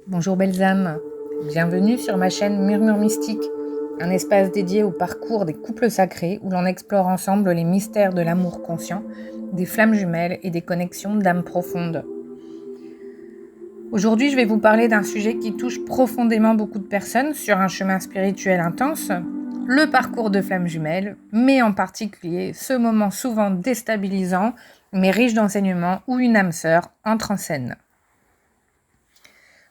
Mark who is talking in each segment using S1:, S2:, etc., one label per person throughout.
S1: Bonjour belles âmes, bienvenue sur ma chaîne Murmure Mystique, un espace dédié au parcours des couples sacrés où l'on explore ensemble les mystères de l'amour conscient, des flammes jumelles et des connexions d'âmes profondes. Aujourd'hui, je vais vous parler d'un sujet qui touche profondément beaucoup de personnes sur un chemin spirituel intense, le parcours de flammes jumelles, mais en particulier ce moment souvent déstabilisant, mais riche d'enseignements où une âme sœur entre en scène.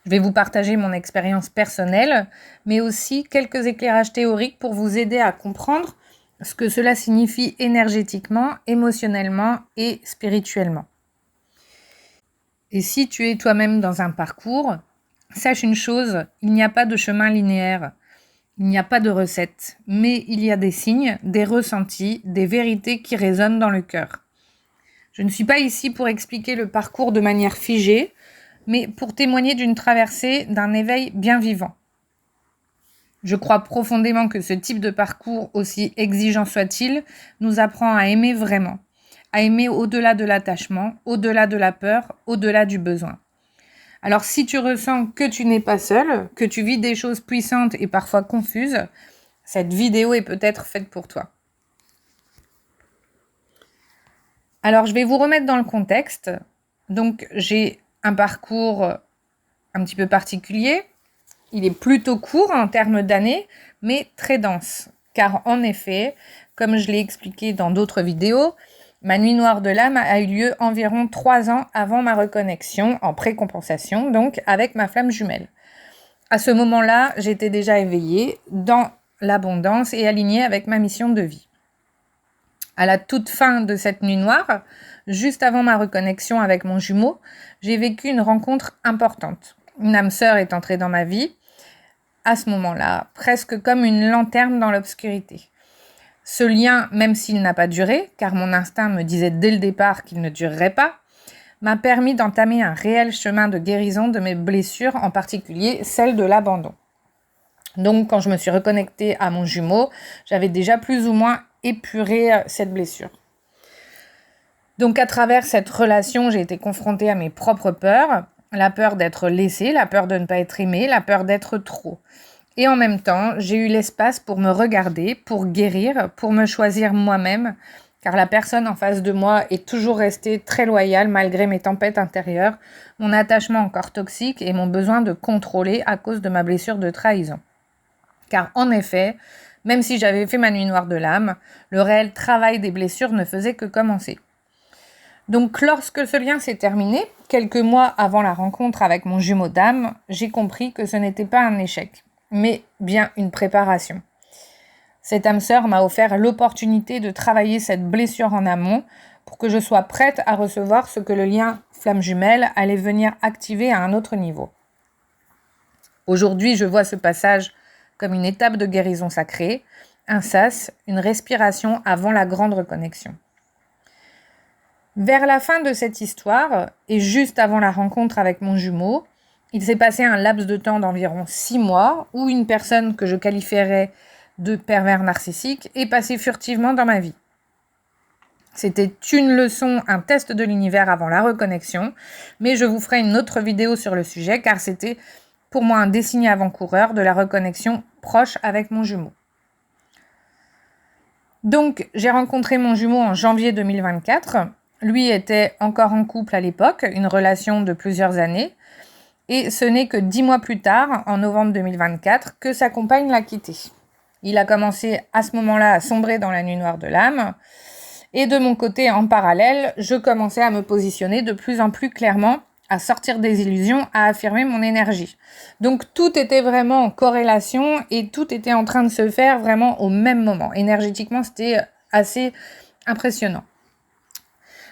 S1: Je vais vous partager mon expérience personnelle, mais aussi quelques éclairages théoriques pour vous aider à comprendre ce que cela signifie énergétiquement, émotionnellement et spirituellement. Et si tu es toi-même dans un parcours, sache une chose, il n'y a pas de chemin linéaire, il n'y a pas de recette, mais il y a des signes, des ressentis, des vérités qui résonnent dans le cœur. Je ne suis pas ici pour expliquer le parcours de manière figée, mais pour témoigner d'une traversée, d'un éveil bien vivant. Je crois profondément que ce type de parcours, aussi exigeant soit-il, nous apprend à aimer vraiment, à aimer au-delà de l'attachement, au-delà de la peur, au-delà du besoin. Alors si tu ressens que tu n'es pas seul, que tu vis des choses puissantes et parfois confuses, cette vidéo est peut-être faite pour toi. Alors je vais vous remettre dans le contexte. Donc j'ai un parcours un petit peu particulier. Il est plutôt court en termes d'années, mais très dense. Car en effet, comme je l'ai expliqué dans d'autres vidéos, ma nuit noire de l'âme a eu lieu environ 3 ans avant ma reconnexion, en précompensation, donc avec ma flamme jumelle. À ce moment-là, j'étais déjà éveillée dans l'abondance et alignée avec ma mission de vie. À la toute fin de cette nuit noire, juste avant ma reconnexion avec mon jumeau, j'ai vécu une rencontre importante. Une âme sœur est entrée dans ma vie, à ce moment-là, presque comme une lanterne dans l'obscurité. Ce lien, même s'il n'a pas duré, car mon instinct me disait dès le départ qu'il ne durerait pas, m'a permis d'entamer un réel chemin de guérison de mes blessures, en particulier celle de l'abandon. Donc, quand je me suis reconnectée à mon jumeau, j'avais déjà plus ou moins épuré cette blessure. Donc, à travers cette relation, j'ai été confrontée à mes propres peurs, la peur d'être laissée, la peur de ne pas être aimée, la peur d'être trop. Et en même temps, j'ai eu l'espace pour me regarder, pour guérir, pour me choisir moi-même, car la personne en face de moi est toujours restée très loyale malgré mes tempêtes intérieures, mon attachement encore toxique et mon besoin de contrôler à cause de ma blessure de trahison. Car en effet, même si j'avais fait ma nuit noire de l'âme, le réel travail des blessures ne faisait que commencer. Donc lorsque ce lien s'est terminé, quelques mois avant la rencontre avec mon jumeau d'âme, j'ai compris que ce n'était pas un échec, mais bien une préparation. Cette âme sœur m'a offert l'opportunité de travailler cette blessure en amont pour que je sois prête à recevoir ce que le lien flamme jumelle allait venir activer à un autre niveau. Aujourd'hui, je vois ce passage comme une étape de guérison sacrée, un sas, une respiration avant la grande reconnexion. Vers la fin de cette histoire, et juste avant la rencontre avec mon jumeau, il s'est passé un laps de temps d'environ 6 mois où une personne que je qualifierais de pervers narcissique est passée furtivement dans ma vie. C'était une leçon, un test de l'univers avant la reconnexion, mais je vous ferai une autre vidéo sur le sujet car c'était pour moi un des signes avant-coureurs de la reconnexion proche avec mon jumeau. Donc, j'ai rencontré mon jumeau en janvier 2024. Lui était encore en couple à l'époque, une relation de plusieurs années. Et ce n'est que 10 mois plus tard, en novembre 2024, que sa compagne l'a quitté. Il a commencé à ce moment-là à sombrer dans la nuit noire de l'âme. Et de mon côté, en parallèle, je commençais à me positionner de plus en plus clairement, à sortir des illusions, à affirmer mon énergie. Donc tout était vraiment en corrélation et tout était en train de se faire vraiment au même moment. Énergétiquement, c'était assez impressionnant.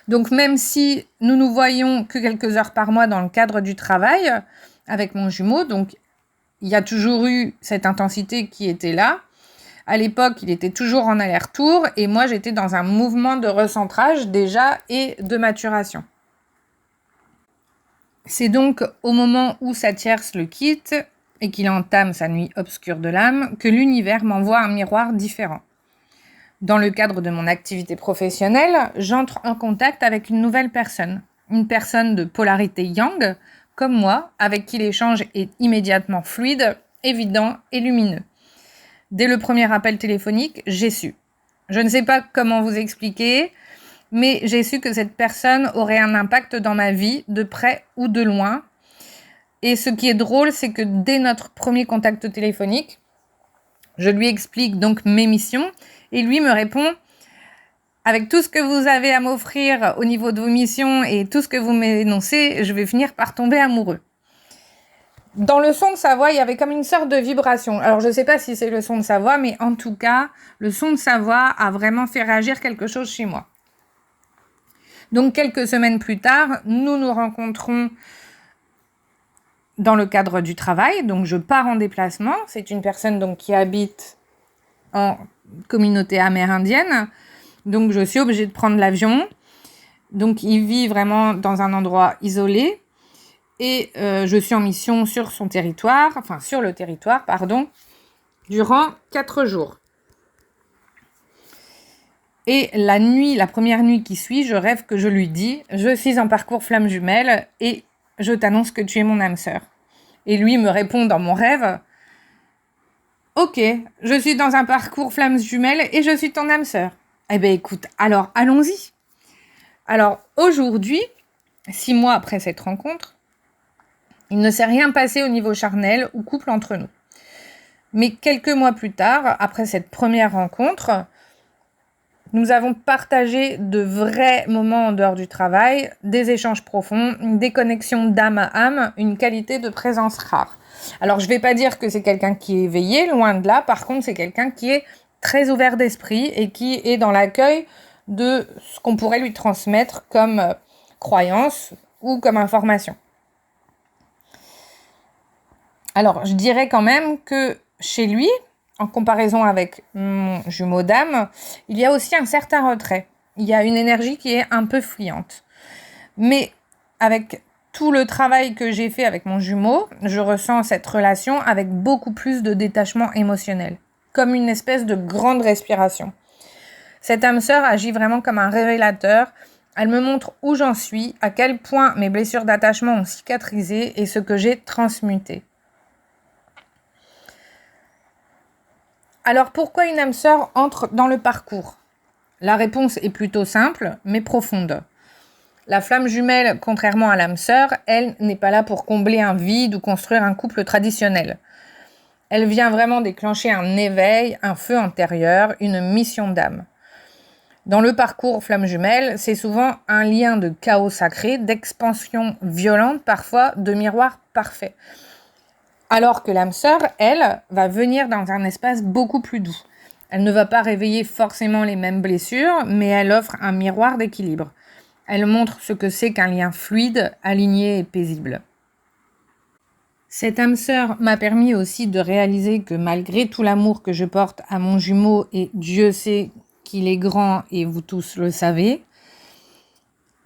S1: Donc même si nous nous voyons que quelques heures par mois dans le cadre du travail avec mon jumeau, donc il y a toujours eu cette intensité qui était là. À l'époque, il était toujours en aller-retour et moi j'étais dans un mouvement de recentrage déjà et de maturation. C'est donc au moment où sa tierce le quitte et qu'il entame sa nuit obscure de l'âme que l'univers m'envoie un miroir différent. Dans le cadre de mon activité professionnelle, j'entre en contact avec une nouvelle personne. Une personne de polarité yang, comme moi, avec qui l'échange est immédiatement fluide, évident et lumineux. Dès le premier appel téléphonique, j'ai su. Je ne sais pas comment vous expliquer, mais j'ai su que cette personne aurait un impact dans ma vie, de près ou de loin. Et ce qui est drôle, c'est que dès notre premier contact téléphonique, je lui explique donc mes missions et lui me répond: avec tout ce que vous avez à m'offrir au niveau de vos missions et tout ce que vous m'énoncez, je vais finir par tomber amoureux. Dans le son de sa voix, il y avait comme une sorte de vibration. Alors, je ne sais pas si c'est le son de sa voix, mais en tout cas, le son de sa voix a vraiment fait réagir quelque chose chez moi. Donc, quelques semaines plus tard, nous nous rencontrons dans le cadre du travail. Donc, je pars en déplacement. C'est une personne donc, qui habite en communauté amérindienne. Donc, je suis obligée de prendre l'avion. Donc, il vit vraiment dans un endroit isolé. Et je suis en mission sur le territoire, durant 4 jours. Et la première nuit qui suit, je rêve que je lui dis: je suis en parcours flamme jumelle et je t'annonce que tu es mon âme sœur. Et lui me répond dans mon rêve: ok, je suis dans un parcours flamme jumelle et je suis ton âme sœur. Eh bien écoute, alors allons-y. Alors aujourd'hui, 6 mois après cette rencontre, il ne s'est rien passé au niveau charnel ou couple entre nous. Mais quelques mois plus tard, après cette première rencontre, nous avons partagé de vrais moments en dehors du travail, des échanges profonds, des connexions d'âme à âme, une qualité de présence rare. Alors, je ne vais pas dire que c'est quelqu'un qui est éveillé, loin de là. Par contre, c'est quelqu'un qui est très ouvert d'esprit et qui est dans l'accueil de ce qu'on pourrait lui transmettre comme croyance ou comme information. Alors, je dirais quand même que chez lui, en comparaison avec mon jumeau d'âme, il y a aussi un certain retrait. Il y a une énergie qui est un peu fuyante. Mais avec tout le travail que j'ai fait avec mon jumeau, je ressens cette relation avec beaucoup plus de détachement émotionnel, comme une espèce de grande respiration. Cette âme sœur agit vraiment comme un révélateur. Elle me montre où j'en suis, à quel point mes blessures d'attachement ont cicatrisé et ce que j'ai transmuté. Alors pourquoi une âme sœur entre dans le parcours ? La réponse est plutôt simple, mais profonde. La flamme jumelle, contrairement à l'âme sœur, elle n'est pas là pour combler un vide ou construire un couple traditionnel. Elle vient vraiment déclencher un éveil, un feu intérieur, une mission d'âme. Dans le parcours flamme jumelle, c'est souvent un lien de chaos sacré, d'expansion violente, parfois de miroir parfait. Alors que l'âme sœur, elle, va venir dans un espace beaucoup plus doux. Elle ne va pas réveiller forcément les mêmes blessures, mais elle offre un miroir d'équilibre. Elle montre ce que c'est qu'un lien fluide, aligné et paisible. Cette âme sœur m'a permis aussi de réaliser que malgré tout l'amour que je porte à mon jumeau, et Dieu sait qu'il est grand et vous tous le savez,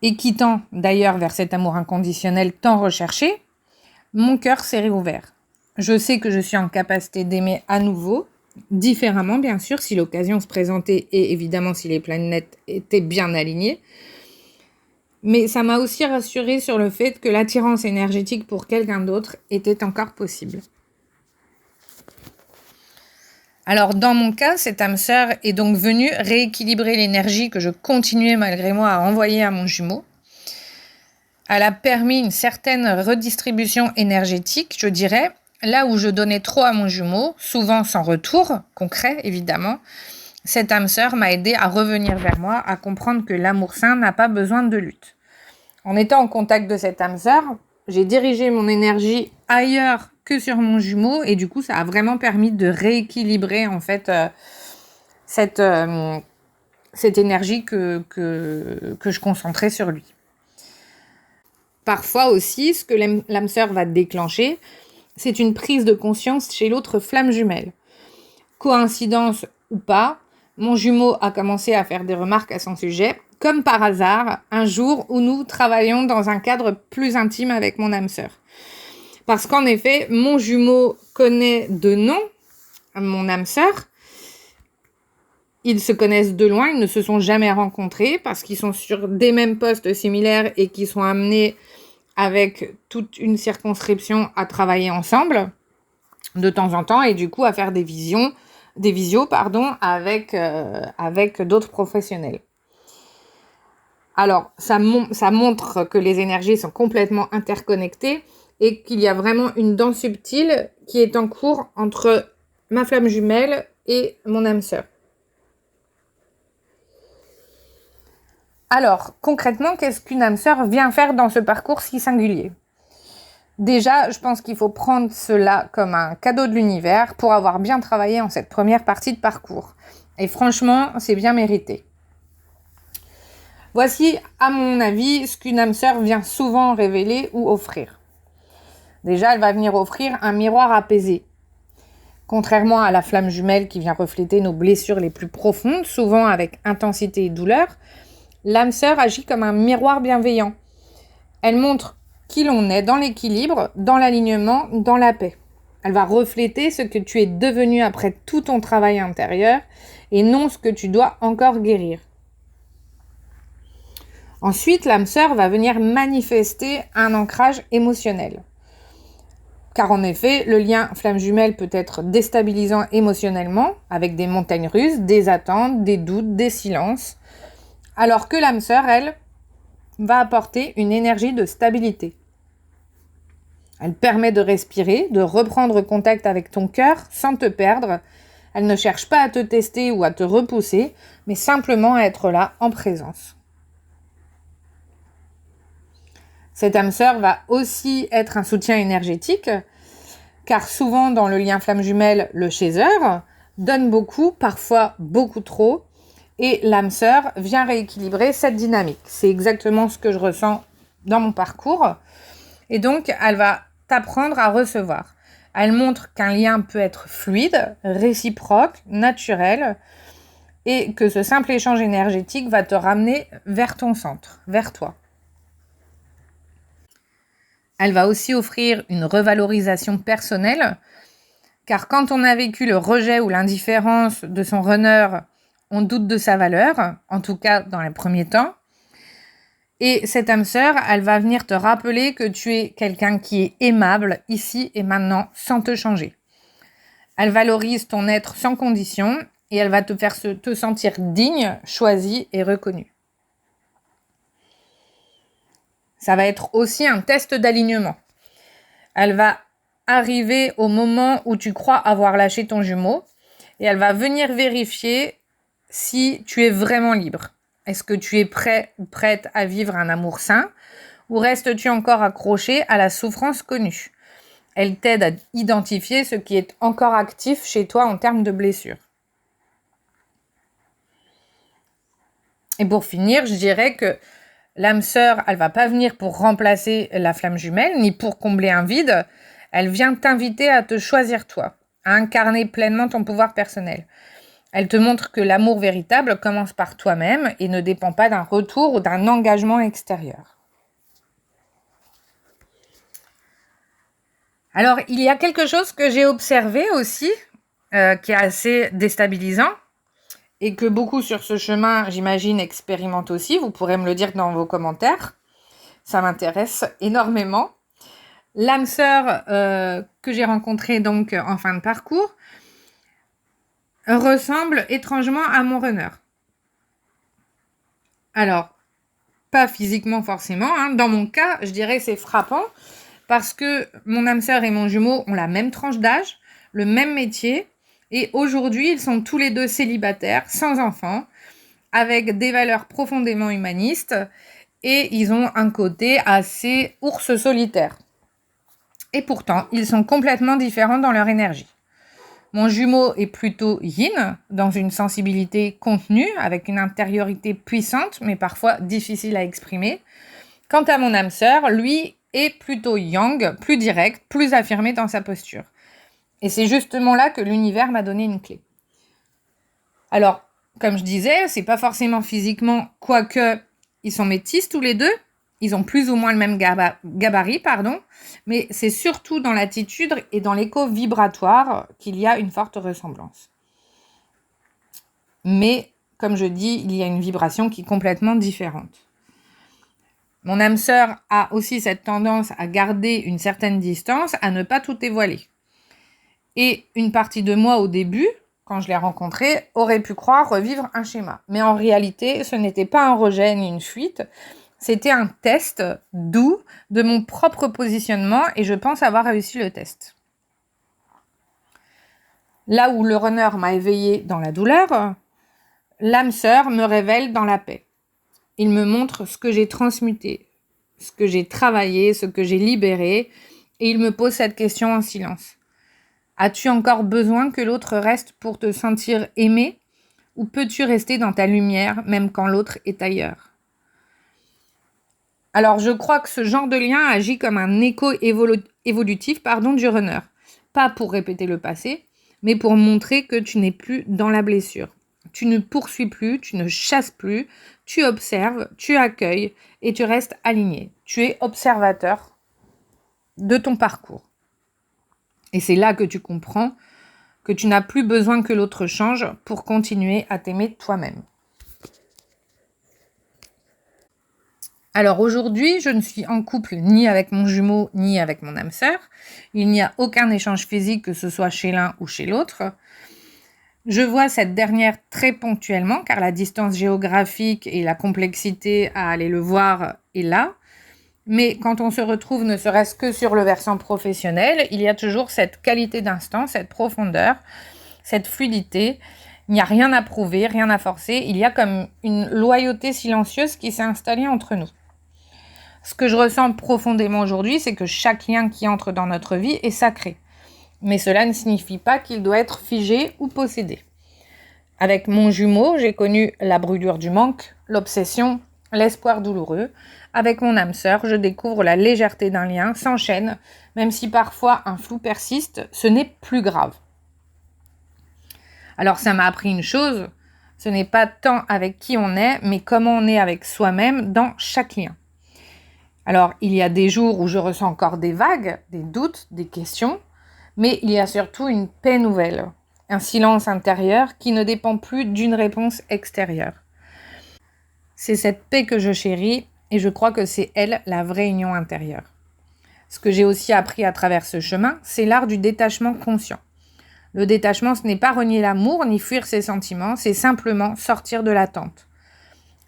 S1: et qui tend d'ailleurs vers cet amour inconditionnel tant recherché, mon cœur s'est réouvert. Je sais que je suis en capacité d'aimer à nouveau, différemment bien sûr, si l'occasion se présentait et évidemment si les planètes étaient bien alignées. Mais ça m'a aussi rassurée sur le fait que l'attirance énergétique pour quelqu'un d'autre était encore possible. Alors dans mon cas, cette âme sœur est donc venue rééquilibrer l'énergie que je continuais malgré moi à envoyer à mon jumeau. Elle a permis une certaine redistribution énergétique, je dirais, là où je donnais trop à mon jumeau, souvent sans retour concret évidemment. Cette âme sœur m'a aidé à revenir vers moi, à comprendre que l'amour sain n'a pas besoin de lutte. En étant en contact de cette âme sœur, j'ai dirigé mon énergie ailleurs que sur mon jumeau et du coup ça a vraiment permis de rééquilibrer en fait cette énergie que je concentrais sur lui. Parfois aussi, ce que l'âme sœur va déclencher, c'est une prise de conscience chez l'autre flamme jumelle. Coïncidence ou pas, mon jumeau a commencé à faire des remarques à son sujet, comme par hasard, un jour où nous travaillons dans un cadre plus intime avec mon âme sœur. Parce qu'en effet, mon jumeau connaît de nom mon âme sœur. Ils se connaissent de loin, ils ne se sont jamais rencontrés parce qu'ils sont sur des mêmes postes similaires et qui sont amenés avec toute une circonscription à travailler ensemble de temps en temps et du coup à faire des visios avec d'autres professionnels. Alors, ça montre que les énergies sont complètement interconnectées et qu'il y a vraiment une danse subtile qui est en cours entre ma flamme jumelle et mon âme sœur. Alors, concrètement, qu'est-ce qu'une âme sœur vient faire dans ce parcours si singulier ? Déjà, je pense qu'il faut prendre cela comme un cadeau de l'univers pour avoir bien travaillé en cette première partie de parcours. Et franchement, c'est bien mérité. Voici, à mon avis, ce qu'une âme sœur vient souvent révéler ou offrir. Déjà, elle va venir offrir un miroir apaisé. Contrairement à la flamme jumelle qui vient refléter nos blessures les plus profondes, souvent avec intensité et douleur, l'âme sœur agit comme un miroir bienveillant. Elle montre qui l'on est dans l'équilibre, dans l'alignement, dans la paix. Elle va refléter ce que tu es devenu après tout ton travail intérieur et non ce que tu dois encore guérir. Ensuite, l'âme sœur va venir manifester un ancrage émotionnel. Car en effet, le lien flamme jumelle peut être déstabilisant émotionnellement, avec des montagnes russes, des attentes, des doutes, des silences, alors que l'âme sœur, elle, va apporter une énergie de stabilité. Elle permet de respirer, de reprendre contact avec ton cœur sans te perdre. Elle ne cherche pas à te tester ou à te repousser, mais simplement à être là en présence. Cette âme sœur va aussi être un soutien énergétique, car souvent dans le lien flamme jumelle, le chaser donne beaucoup, parfois beaucoup trop, et l'âme sœur vient rééquilibrer cette dynamique. C'est exactement ce que je ressens dans mon parcours. Et donc, elle va t'apprendre à recevoir. Elle montre qu'un lien peut être fluide, réciproque, naturel, et que ce simple échange énergétique va te ramener vers ton centre, vers toi. Elle va aussi offrir une revalorisation personnelle, car quand on a vécu le rejet ou l'indifférence de son runner, on doute de sa valeur, en tout cas dans les premiers temps. Et cette âme sœur, elle va venir te rappeler que tu es quelqu'un qui est aimable ici et maintenant, sans te changer. Elle valorise ton être sans condition et elle va te faire te sentir digne, choisi et reconnu. Ça va être aussi un test d'alignement. Elle va arriver au moment où tu crois avoir lâché ton jumeau et elle va venir vérifier si tu es vraiment libre. Est-ce que tu es prêt ou prête à vivre un amour sain ou restes-tu encore accroché à la souffrance connue ? Elle t'aide à identifier ce qui est encore actif chez toi en termes de blessures. Et pour finir, je dirais que l'âme sœur, elle ne va pas venir pour remplacer la flamme jumelle, ni pour combler un vide. Elle vient t'inviter à te choisir toi, à incarner pleinement ton pouvoir personnel. Elle te montre que l'amour véritable commence par toi-même et ne dépend pas d'un retour ou d'un engagement extérieur. Alors, il y a quelque chose que j'ai observé aussi, qui est assez déstabilisant, et que beaucoup sur ce chemin, j'imagine, expérimentent aussi. Vous pourrez me le dire dans vos commentaires. Ça m'intéresse énormément. L'âme sœur que j'ai rencontrée donc en fin de parcours ressemble étrangement à mon runner. Alors, pas physiquement forcément. Dans mon cas, je dirais que c'est frappant parce que mon âme sœur et mon jumeau ont la même tranche d'âge, le même métier. Et aujourd'hui, ils sont tous les deux célibataires, sans enfants, avec des valeurs profondément humanistes. Et ils ont un côté assez ours solitaire. Et pourtant, ils sont complètement différents dans leur énergie. Mon jumeau est plutôt yin, dans une sensibilité contenue, avec une intériorité puissante, mais parfois difficile à exprimer. Quant à mon âme sœur, lui est plutôt yang, plus direct, plus affirmé dans sa posture. Et c'est justement là que l'univers m'a donné une clé. Alors, comme je disais, c'est pas forcément physiquement, quoique ils sont métis tous les deux. Ils ont plus ou moins le même gabarit, mais c'est surtout dans l'attitude et dans l'écho vibratoire qu'il y a une forte ressemblance. Mais, comme je dis, il y a une vibration qui est complètement différente. Mon âme sœur a aussi cette tendance à garder une certaine distance, à ne pas tout dévoiler. Et une partie de moi au début, quand je l'ai rencontrée, aurait pu croire revivre un schéma. Mais en réalité, ce n'était pas un rejet ni une fuite, c'était un test doux de mon propre positionnement et je pense avoir réussi le test. Là où le runner m'a éveillée dans la douleur, l'âme sœur me révèle dans la paix. Il me montre ce que j'ai transmuté, ce que j'ai travaillé, ce que j'ai libéré, et il me pose cette question en silence. As-tu encore besoin que l'autre reste pour te sentir aimé, ou peux-tu rester dans ta lumière même quand l'autre est ailleurs ? Alors je crois que ce genre de lien agit comme un écho évolutif du runner. Pas pour répéter le passé, mais pour montrer que tu n'es plus dans la blessure. Tu ne poursuis plus, tu ne chasses plus, tu observes, tu accueilles et tu restes aligné. Tu es observateur de ton parcours. Et c'est là que tu comprends que tu n'as plus besoin que l'autre change pour continuer à t'aimer toi-même. Alors aujourd'hui, je ne suis en couple ni avec mon jumeau ni avec mon âme sœur. Il n'y a aucun échange physique, que ce soit chez l'un ou chez l'autre. Je vois cette dernière très ponctuellement car la distance géographique et la complexité à aller le voir est là. Mais quand on se retrouve ne serait-ce que sur le versant professionnel, il y a toujours cette qualité d'instant, cette profondeur, cette fluidité. Il n'y a rien à prouver, rien à forcer. Il y a comme une loyauté silencieuse qui s'est installée entre nous. Ce que je ressens profondément aujourd'hui, c'est que chaque lien qui entre dans notre vie est sacré. Mais cela ne signifie pas qu'il doit être figé ou possédé. Avec mon jumeau, j'ai connu la brûlure du manque, l'obsession, l'espoir douloureux. Avec mon âme sœur, je découvre la légèreté d'un lien sans chaîne, même si parfois un flou persiste, ce n'est plus grave. Alors ça m'a appris une chose, ce n'est pas tant avec qui on est, mais comment on est avec soi-même dans chaque lien. Alors il y a des jours où je ressens encore des vagues, des doutes, des questions, mais il y a surtout une paix nouvelle, un silence intérieur qui ne dépend plus d'une réponse extérieure. C'est cette paix que je chéris et je crois que c'est elle la vraie union intérieure. Ce que j'ai aussi appris à travers ce chemin, c'est l'art du détachement conscient. Le détachement, ce n'est pas renier l'amour ni fuir ses sentiments, c'est simplement sortir de l'attente.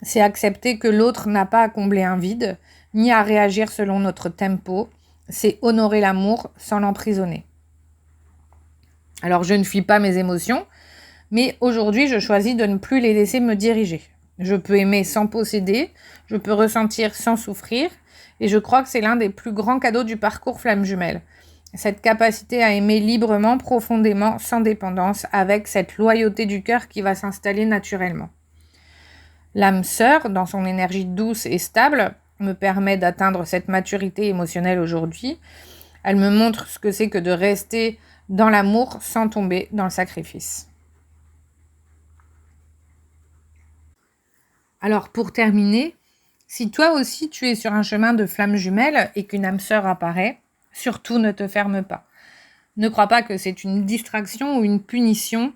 S1: C'est accepter que l'autre n'a pas à combler un vide, ni à réagir selon notre tempo, c'est honorer l'amour sans l'emprisonner. Alors je ne fuis pas mes émotions, mais aujourd'hui je choisis de ne plus les laisser me diriger. Je peux aimer sans posséder, je peux ressentir sans souffrir, et je crois que c'est l'un des plus grands cadeaux du parcours Flamme Jumelle. Cette capacité à aimer librement, profondément, sans dépendance, avec cette loyauté du cœur qui va s'installer naturellement. L'âme sœur, dans son énergie douce et stable, me permet d'atteindre cette maturité émotionnelle aujourd'hui. Elle me montre ce que c'est que de rester dans l'amour sans tomber dans le sacrifice. Alors pour terminer, si toi aussi tu es sur un chemin de flamme jumelle et qu'une âme sœur apparaît, surtout ne te ferme pas. Ne crois pas que c'est une distraction ou une punition.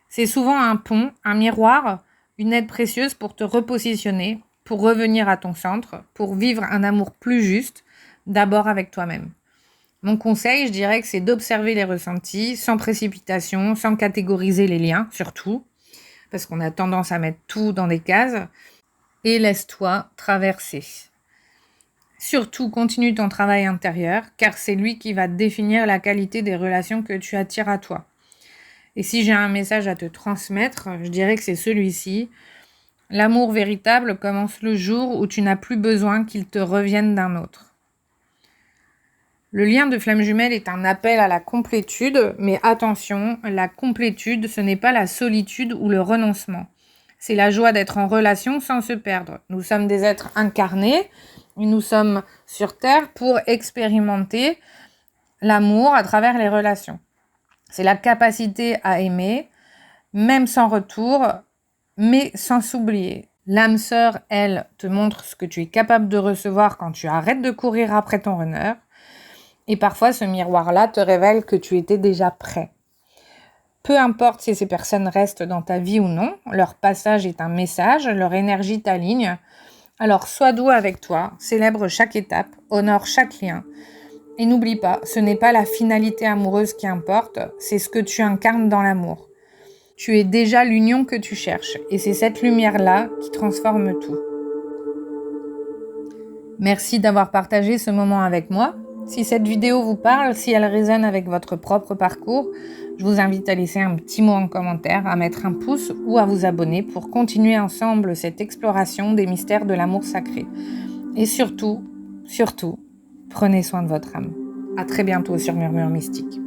S1: C'est souvent un pont, un miroir, une aide précieuse pour te repositionner, pour revenir à ton centre, pour vivre un amour plus juste, d'abord avec toi-même. Mon conseil, je dirais que c'est d'observer les ressentis, sans précipitation, sans catégoriser les liens, surtout, parce qu'on a tendance à mettre tout dans des cases, et laisse-toi traverser. Surtout, continue ton travail intérieur, car c'est lui qui va définir la qualité des relations que tu attires à toi. Et si j'ai un message à te transmettre, je dirais que c'est celui-ci. L'amour véritable commence le jour où tu n'as plus besoin qu'il te revienne d'un autre. Le lien de flamme jumelle est un appel à la complétude, mais attention, la complétude, ce n'est pas la solitude ou le renoncement. C'est la joie d'être en relation sans se perdre. Nous sommes des êtres incarnés, et nous sommes sur Terre pour expérimenter l'amour à travers les relations. C'est la capacité à aimer, même sans retour, mais sans s'oublier. L'âme sœur, elle, te montre ce que tu es capable de recevoir quand tu arrêtes de courir après ton runner. Et parfois, ce miroir-là te révèle que tu étais déjà prêt. Peu importe si ces personnes restent dans ta vie ou non, leur passage est un message, leur énergie t'aligne. Alors, sois doux avec toi, célèbre chaque étape, honore chaque lien. Et n'oublie pas, ce n'est pas la finalité amoureuse qui importe, c'est ce que tu incarnes dans l'amour. Tu es déjà l'union que tu cherches, et c'est cette lumière-là qui transforme tout. Merci d'avoir partagé ce moment avec moi. Si cette vidéo vous parle, si elle résonne avec votre propre parcours, je vous invite à laisser un petit mot en commentaire, à mettre un pouce ou à vous abonner pour continuer ensemble cette exploration des mystères de l'amour sacré. Et surtout, prenez soin de votre âme. À très bientôt sur Murmure Mystique.